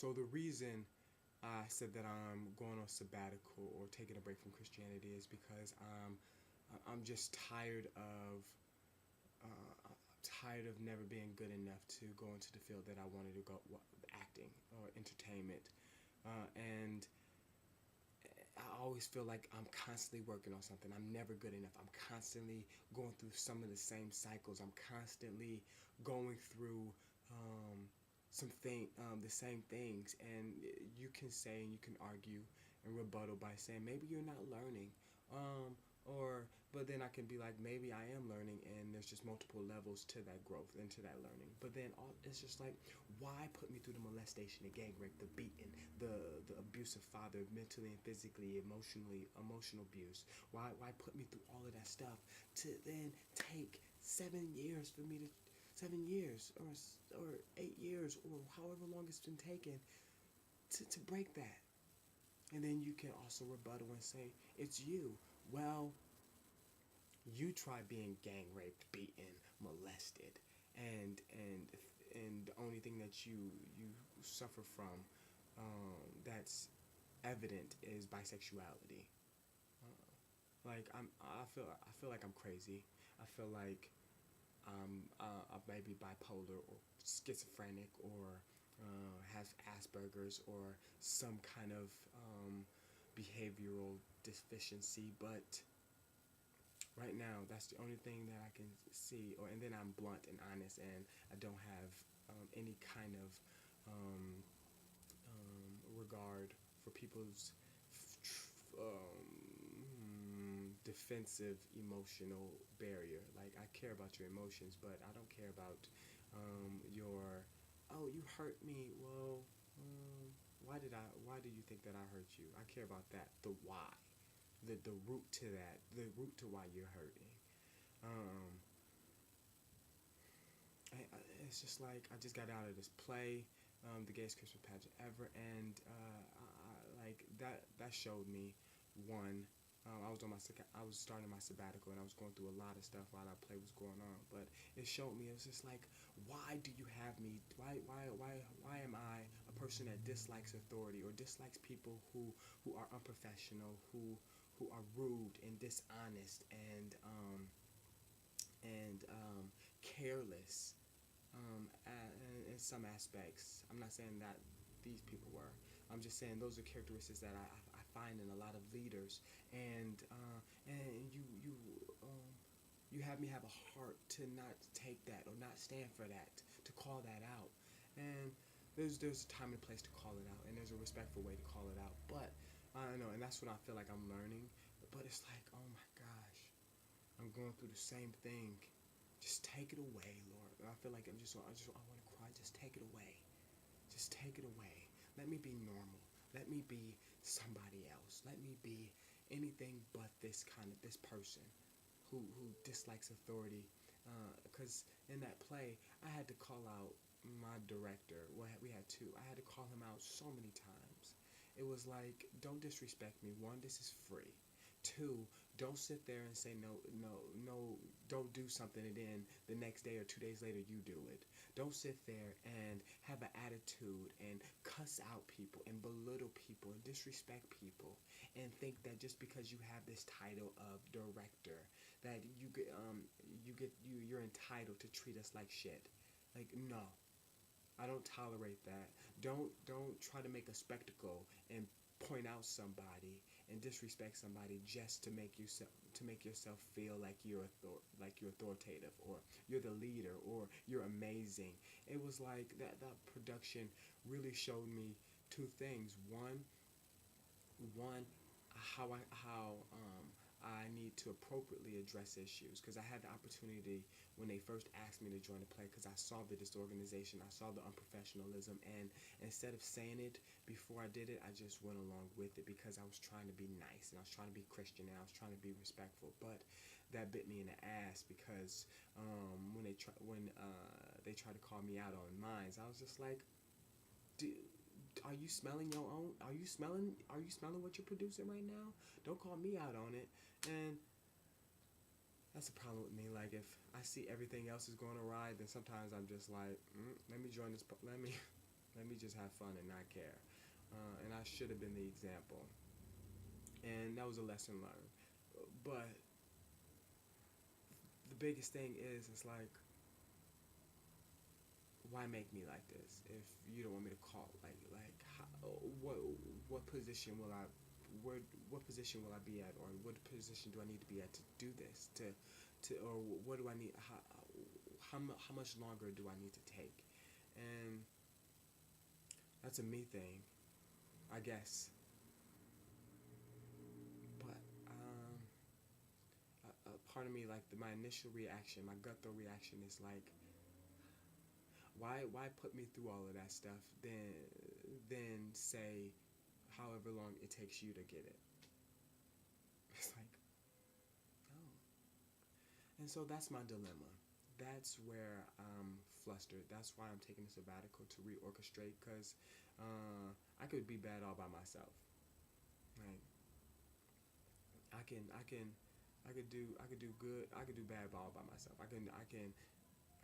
So the reason I said that I'm going on sabbatical or taking a break from Christianity is because I'm just tired of never being good enough to go into the field that I wanted to go, acting or entertainment, and I always feel like I'm constantly working on something. I'm never good enough. I'm constantly going through some of the same cycles. I'm constantly going through the same things. And you can say and you can argue and rebuttal by saying maybe you're not learning. Or but then I can be like maybe I am learning and there's just multiple levels to that growth and to that learning. But then it's just like why put me through the molestation, the gang rape, the beating, the abusive father, mentally and physically, emotional abuse? Why put me through all of that stuff to then take 7 years for me to 7 years or 8 years or however long it's been taken to break that? And then you can also rebuttal and say it's you. Well, you try being gang raped, beaten, molested, and and and the only thing that you suffer from that's evident is bisexuality. Like I feel like I'm crazy. I feel like I may be bipolar or schizophrenic or have Asperger's or some kind of behavioral deficiency, but right now that's the only thing that I can see. Or and then I'm blunt and honest, and I don't have any kind of regard for people's defensive emotional barrier. Like I care about your emotions, but I don't care about your oh you hurt me. Well, why do you think that I hurt you? I care about that. The why, the root to that, the root to why you're hurting. Um, it's just like I just got out of this play, the gayest Christmas pageant ever, and like that showed me one. I was starting my sabbatical and I was going through a lot of stuff while that play was going on. But it showed me it was just like, why do you have me? Why am I a person that dislikes authority or dislikes people who are unprofessional, who are rude and dishonest and careless in some aspects. I'm not saying that these people were. I'm just saying those are characteristics that I find in a lot of leaders, and you have me have a heart to not take that or not stand for that, to call that out, and there's a time and place to call it out, and there's a respectful way to call it out. But I don't know, and that's what I feel like I'm learning. But it's like, oh my gosh, I'm going through the same thing. Just take it away, Lord. I feel like I want to cry. Just take it away. Just take it away. Let me be normal. Let me be somebody else. Let me be anything but this person who dislikes authority. Because in that play, I had to call out my director. Well, we had two. I had to call him out so many times. It was like, don't disrespect me. One, this is free. Two, don't sit there and say no, no, no, don't do something and then the next day or 2 days later you do it. Don't sit there and have an attitude and cuss out people and belittle people and disrespect people and think that just because you have this title of director that you're entitled to treat us like shit. Like no, I don't tolerate that. Don't try to make a spectacle and point out somebody and disrespect somebody just to make yourself feel like you're authoritative or you're the leader or you're amazing. It was like that production really showed me two things. One, how I need to appropriately address issues because I had the opportunity when they first asked me to join the play because I saw the disorganization, I saw the unprofessionalism, and instead of saying it before I did it, I just went along with it because I was trying to be nice and I was trying to be Christian and I was trying to be respectful. But that bit me in the ass because when they tried to call me out on mines, I was just like, dude, are you smelling your own? Are you smelling what you're producing right now? Don't call me out on it. And that's the problem with me. Like if I see everything else is going awry, then sometimes I'm just like, let me join this. Let me. Let me just have fun and not care. And I should have been the example. And that was a lesson learned. But the biggest thing is, it's like, why make me like this if you don't want me to call? Like, how, what position will I, where, what position will I be at, or what position do I need to be at to do this? Or what do I need? How much longer do I need to take? And that's a me thing, I guess. But a part of me, like my initial reaction, my gut throw reaction is like, why put me through all of that stuff? Then say, however long it takes you to get it. It's like, no. And so that's my dilemma. That's where I'm flustered. That's why I'm taking a sabbatical to reorchestrate, because I could be bad all by myself. Like, I could do good. I could do bad all by myself. I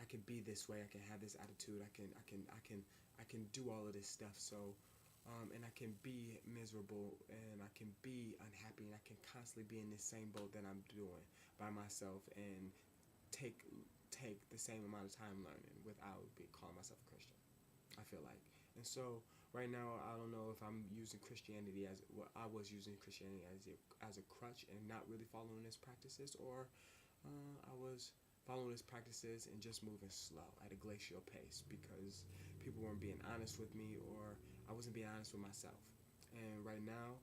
can be this way. I can have this attitude. I can do all of this stuff. So, and I can be miserable, and I can be unhappy, and I can constantly be in this same boat that I'm doing by myself, and take take the same amount of time learning without calling myself a Christian. I feel like, and so right now I don't know if I'm using Christianity as what I was using Christianity as a crutch and not really following its practices, or I was following its practices and just moving slow at a glacial pace because people weren't being honest with me, or I wasn't being honest with myself. And right now,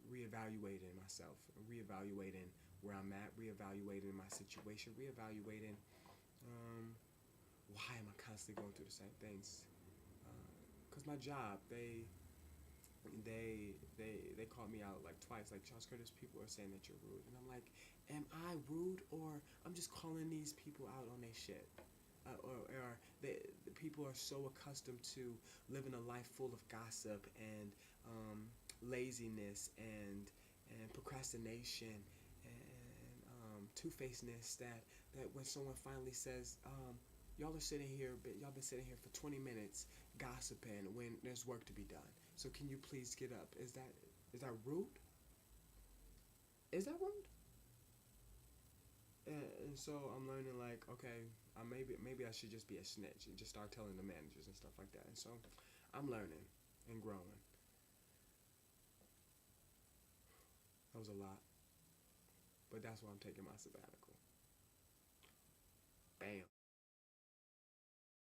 reevaluating myself, reevaluating where I'm at, reevaluating my situation, reevaluating um, why am I constantly going through the same things? Because my job, they called me out like twice. Like, Charles Curtis, people are saying that you're rude, and I'm like, am I rude, or I'm just calling these people out on their shit? Or the people are so accustomed to living a life full of gossip and laziness and procrastination and two-facedness, that when someone finally says, y'all are sitting here, but y'all been sitting here for 20 minutes gossiping when there's work to be done. So can you please get up? Is that rude? Is that rude? And so I'm learning, like, okay, maybe I should just be a snitch and just start telling the managers and stuff like that. And so I'm learning and growing. That was a lot, but that's why I'm taking my sabbatical. Bam.